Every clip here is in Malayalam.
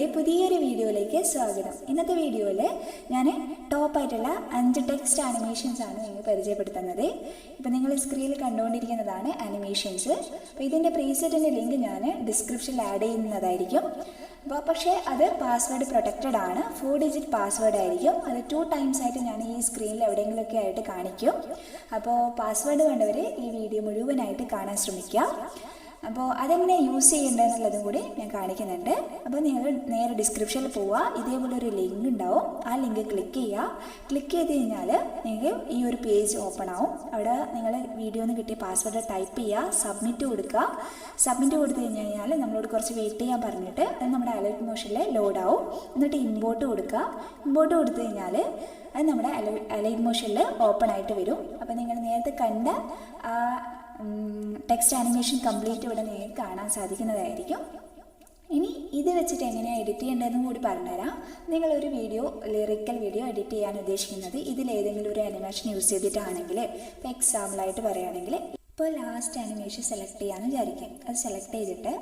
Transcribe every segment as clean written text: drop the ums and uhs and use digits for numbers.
നമ്മുടെ പുതിയൊരു വീഡിയോയിലേക്ക് സ്വാഗതം. ഇന്നത്തെ വീഡിയോയിൽ ഞാൻ ടോപ്പായിട്ടുള്ള 5 ടെക്സ്റ്റ് ആനിമേഷൻസ് ആണ് നിങ്ങൾ പരിചയപ്പെടുത്തുന്നത്. ഇപ്പോൾ നിങ്ങൾ സ്ക്രീനിൽ കണ്ടുകൊണ്ടിരിക്കുന്നതാണ് ആനിമേഷൻസ്. അപ്പോൾ ഇതിൻ്റെ പ്രീസെറ്റിൻ്റെ ലിങ്ക് ഞാൻ ഡിസ്ക്രിപ്ഷനിൽ ആഡ് ചെയ്യുന്നതായിരിക്കും. പക്ഷേ അത് പാസ്വേഡ് പ്രൊട്ടക്റ്റഡ് ആണ്. 4 ഡിജിറ്റ് പാസ്വേഡ് ആയിരിക്കും. അത് 2 ടൈംസ് ആയിട്ട് ഞാൻ ഈ സ്ക്രീനിൽ എവിടെയെങ്കിലുമൊക്കെ ആയിട്ട് കാണിക്കും. അപ്പോൾ പാസ്വേഡ് കണ്ടവർ ഈ വീഡിയോ മുഴുവനായിട്ട് കാണാൻ ശ്രമിക്കുക. അപ്പോൾ അതെങ്ങനെ യൂസ് ചെയ്യേണ്ടതെന്നുള്ളതും കൂടി ഞാൻ കാണിക്കുന്നുണ്ട്. അപ്പോൾ നിങ്ങൾ നേരെ ഡിസ്ക്രിപ്ഷനിൽ പോവുക. ഇതേപോലെ ഒരു ലിങ്ക് ഉണ്ടാവും. ആ ലിങ്ക് ക്ലിക്ക് ചെയ്യുക. ക്ലിക്ക് ചെയ്ത് കഴിഞ്ഞാൽ നിങ്ങൾക്ക് ഈ ഒരു പേജ് ഓപ്പൺ ആവും. അവിടെ നിങ്ങൾ വീഡിയോന്ന് കിട്ടിയ പാസ്വേഡ് ടൈപ്പ് ചെയ്യുക, സബ്മിറ്റ് കൊടുക്കുക. സബ്മിറ്റ് കൊടുത്തു കഴിഞ്ഞാൽ നമ്മളോട് കുറച്ച് വെയിറ്റ് ചെയ്യാൻ പറഞ്ഞിട്ട് അത് നമ്മുടെ അലൈറ്റ് മോഷനിൽ ലോഡാവും. എന്നിട്ട് ഇമ്പോർട്ട് കൊടുക്കുക. ഇമ്പോർട്ട് കൊടുത്തു കഴിഞ്ഞാൽ അത് നമ്മുടെ അലൈറ്റ് മോഷനിൽ ഓപ്പൺ ആയിട്ട് വരും. അപ്പോൾ നിങ്ങൾ നേരത്തെ കണ്ട ആ ടെക്സ്റ്റ് ആനിമേഷൻ കംപ്ലീറ്റ് ഇവിടെ നിങ്ങൾക്ക് കാണാൻ സാധിക്കുന്നതായിരിക്കും. ഇനി ഇത് വെച്ചിട്ട് എങ്ങനെയാണ് എഡിറ്റ് ചെയ്യേണ്ടതെന്നും കൂടി പറഞ്ഞുതരാം. നിങ്ങളൊരു ലിറിക്കൽ വീഡിയോ എഡിറ്റ് ചെയ്യാൻ ഉദ്ദേശിക്കുന്നത് ഇതിലേതെങ്കിലും ഒരു ആനിമേഷൻ യൂസ് ചെയ്തിട്ടാണെങ്കിൽ, ഇപ്പോൾ എക്സാമ്പിളായിട്ട് പറയുകയാണെങ്കിൽ ഇപ്പോൾ ലാസ്റ്റ് ആനിമേഷൻ സെലക്ട് ചെയ്യാമെന്ന് വിചാരിക്കാം. അത് സെലക്ട് ചെയ്തിട്ട്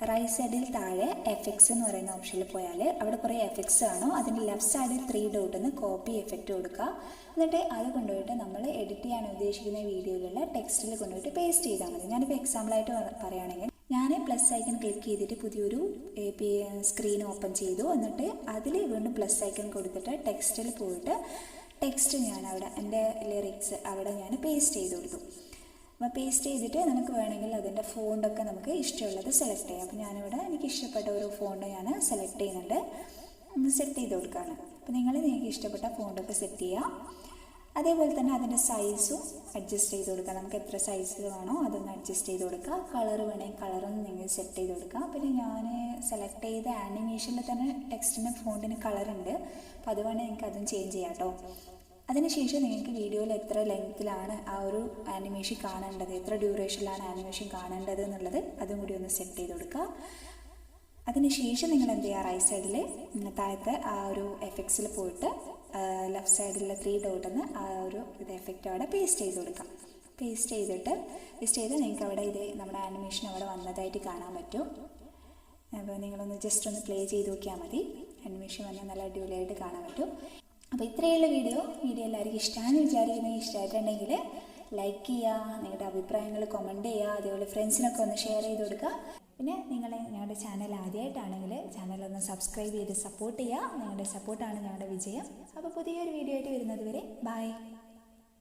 റൈറ്റ് സൈഡിൽ താഴെ എഫക്ട്സ് എന്ന് പറയുന്ന ഓപ്ഷനിൽ പോയാൽ അവിടെ കുറേ എഫക്ട്സ് കാണും. അതിൻ്റെ ലെഫ്റ്റ് സൈഡിൽ 3 ഡോട്ടിൽ കോപ്പി എഫക്റ്റ് കൊടുക്കുക. എന്നിട്ട് അത് കൊണ്ടുപോയിട്ട് നമ്മൾ എഡിറ്റ് ചെയ്യാൻ ഉദ്ദേശിക്കുന്ന വീഡിയോയിലുള്ള ടെക്സ്റ്റിൽ കൊണ്ടുപോയിട്ട് പേസ്റ്റ് ചെയ്താൽ മതി. ഞാനിപ്പോൾ എക്സാമ്പിളായിട്ട് പറയുകയാണെങ്കിൽ ഞാൻ പ്ലസ് ഐക്കൺ ക്ലിക്ക് ചെയ്തിട്ട് പുതിയൊരു സ്ക്രീൻ ഓപ്പൺ ചെയ്തു. എന്നിട്ട് അതിൽ വീണ്ടും പ്ലസ് ഐക്കൺ കൊടുത്തിട്ട് ടെക്സ്റ്റിൽ പോയിട്ട് ടെക്സ്റ്റ് ഞാൻ അവിടെ എൻ്റെ ലിറിക്സ് അവിടെ ഞാൻ പേസ്റ്റ് ചെയ്ത് കൊടുത്തു. അപ്പോൾ പേസ്റ്റ് ചെയ്തിട്ട് നമുക്ക് വേണമെങ്കിൽ അതിൻ്റെ ഫോണ്ടൊക്കെ നമുക്ക് ഇഷ്ടമുള്ളത് സെലക്ട് ചെയ്യാം. അപ്പോൾ ഞാനിവിടെ എനിക്ക് ഇഷ്ടപ്പെട്ട ഒരു ഫോണ്ട് ഞാൻ സെലക്ട് ചെയ്യുന്നുണ്ട്. സെറ്റ് ചെയ്ത് കൊടുക്കുകയാണ്. അപ്പോൾ നിങ്ങൾക്ക് ഇഷ്ടപ്പെട്ട ഫോണ്ടൊക്കെ സെറ്റ് ചെയ്യുക. അതേപോലെ തന്നെ അതിൻ്റെ സൈസും അഡ്ജസ്റ്റ് ചെയ്ത് കൊടുക്കുക. നമുക്ക് എത്ര സൈസ് വേണോ അതൊന്ന് അഡ്ജസ്റ്റ് ചെയ്ത് കൊടുക്കുക. കളർ വേണമെങ്കിൽ കളറൊന്ന് നിങ്ങൾ സെറ്റ് ചെയ്ത് കൊടുക്കുക. പിന്നെ ഞാൻ സെലക്ട് ചെയ്ത ആനിമേഷനിൽ തന്നെ ടെക്സ്റ്റിന് ഫോണ്ടിന് കളറുണ്ട്. അപ്പോൾ അത് വേണമെങ്കിൽ നിങ്ങൾക്ക് അതും ചേഞ്ച് ചെയ്യാം കേട്ടോ. അതിനുശേഷം നിങ്ങൾക്ക് വീഡിയോയിൽ എത്ര ലെങ്ത്തിലാണ് ആ ഒരു ആനിമേഷൻ കാണേണ്ടത്, എത്ര ഡ്യൂറേഷനിലാണ് ആനിമേഷൻ കാണേണ്ടത് എന്നുള്ളത് അതും കൂടി ഒന്ന് സെറ്റ് ചെയ്ത് കൊടുക്കുക. അതിനുശേഷം നിങ്ങൾ എന്ത് ചെയ്യുക, റൈറ്റ് സൈഡിൽ താഴത്തെ ആ ഒരു എഫക്ട്സിൽ പോയിട്ട് ലെഫ്റ്റ് സൈഡിലുള്ള 3 ഡോട്ടിന്ന് ആ ഒരു എഫക്റ്റ് അവിടെ പേസ്റ്റ് ചെയ്ത് കൊടുക്കാം. പേസ്റ്റ് ചെയ്ത് നിങ്ങൾക്ക് അവിടെ നമ്മുടെ ആനിമേഷൻ അവിടെ വന്നതായിട്ട് കാണാൻ പറ്റും. അപ്പോൾ നിങ്ങളൊന്ന് ജസ്റ്റ് ഒന്ന് പ്ലേ ചെയ്ത് നോക്കിയാൽ മതി. ആനിമേഷൻ വന്നാൽ നല്ല അടിപൊളിയായിട്ട് കാണാൻ പറ്റും. അപ്പോൾ ഇത്രയുള്ള വീഡിയോ എല്ലാവർക്കും ഇഷ്ടമാണെന്ന് വിചാരിക്കുന്നത്. ഇഷ്ടമായിട്ടുണ്ടെങ്കിൽ ലൈക്ക് ചെയ്യുക, നിങ്ങളുടെ അഭിപ്രായങ്ങൾ കമൻറ്റ് ചെയ്യുക, അതേപോലെ ഫ്രണ്ട്സിനൊക്കെ ഒന്ന് ഷെയർ ചെയ്ത് കൊടുക്കുക. പിന്നെ ഞങ്ങളുടെ ചാനൽ ആദ്യമായിട്ടാണെങ്കിൽ ചാനലൊന്ന് സബ്സ്ക്രൈബ് ചെയ്ത് സപ്പോർട്ട് ചെയ്യുക. നിങ്ങളുടെ സപ്പോർട്ടാണ് ഞങ്ങളുടെ വിജയം. അപ്പോൾ പുതിയൊരു വീഡിയോ ആയിട്ട് വരുന്നത് വരെ ബൈ.